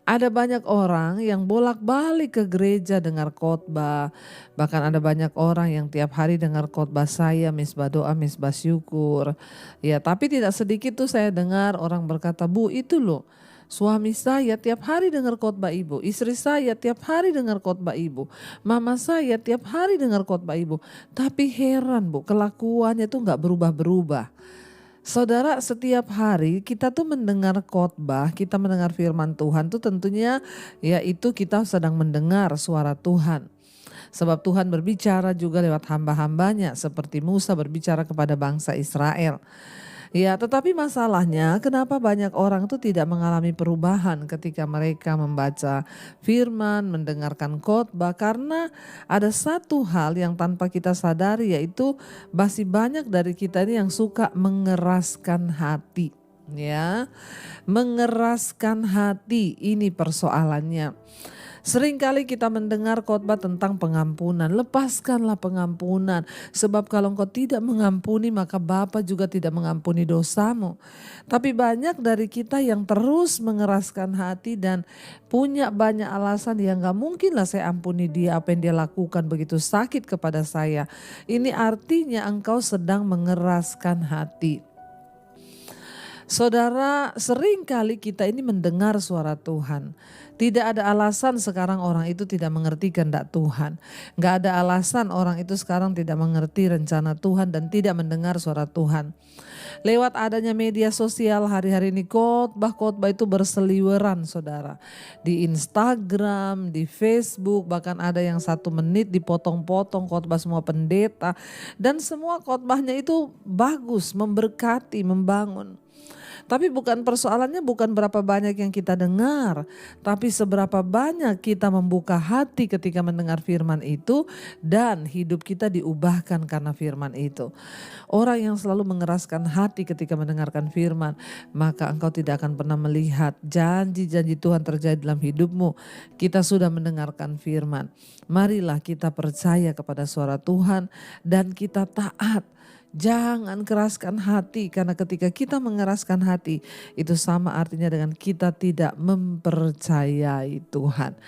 Ada banyak orang yang bolak-balik ke gereja dengar khotbah, bahkan ada banyak orang yang tiap hari dengar khotbah saya, misbah doa, misbah syukur. Ya, tapi tidak sedikit tuh saya dengar orang berkata, "Bu, itu loh, suami saya tiap hari dengar khotbah Ibu, istri saya tiap hari dengar khotbah Ibu, mama saya tiap hari dengar khotbah Ibu." Tapi heran Bu, kelakuannya tuh nggak berubah-berubah. Saudara, setiap hari kita tuh mendengar khotbah, kita mendengar firman Tuhan tuh tentunya yaitu kita sedang mendengar suara Tuhan. Sebab Tuhan berbicara juga lewat hamba-hambanya seperti Musa berbicara kepada bangsa Israel. Ya, tetapi masalahnya kenapa banyak orang tuh tidak mengalami perubahan ketika mereka membaca firman, mendengarkan khotbah, karena ada satu hal yang tanpa kita sadari, yaitu masih banyak dari kita ini yang suka mengeraskan hati. Ya, mengeraskan hati ini persoalannya. Seringkali kita mendengar khotbah tentang pengampunan, lepaskanlah pengampunan, sebab kalau engkau tidak mengampuni maka Bapa juga tidak mengampuni dosamu. Tapi banyak dari kita yang terus mengeraskan hati dan punya banyak alasan yang gak mungkin lah saya ampuni dia, apa yang dia lakukan begitu sakit kepada saya. Ini artinya engkau sedang mengeraskan hati. Saudara, sering kali kita ini mendengar suara Tuhan. Tidak ada alasan sekarang orang itu tidak mengerti kehendak Tuhan. Gak ada alasan orang itu sekarang tidak mengerti rencana Tuhan dan tidak mendengar suara Tuhan. Lewat adanya media sosial hari-hari ini khotbah-khotbah itu berseliweran saudara. Di Instagram, di Facebook, bahkan ada yang 1 menit dipotong-potong khotbah semua pendeta. Dan semua khotbahnya itu bagus, memberkati, membangun. Tapi persoalannya bukan berapa banyak yang kita dengar, tapi seberapa banyak kita membuka hati ketika mendengar firman itu dan hidup kita diubahkan karena firman itu. Orang yang selalu mengeraskan hati ketika mendengarkan firman, maka engkau tidak akan pernah melihat janji-janji Tuhan terjadi dalam hidupmu. Kita sudah mendengarkan firman. Marilah kita percaya kepada suara Tuhan dan kita taat. Jangan keraskan hati, karena ketika kita mengeraskan hati itu sama artinya dengan kita tidak mempercayai Tuhan.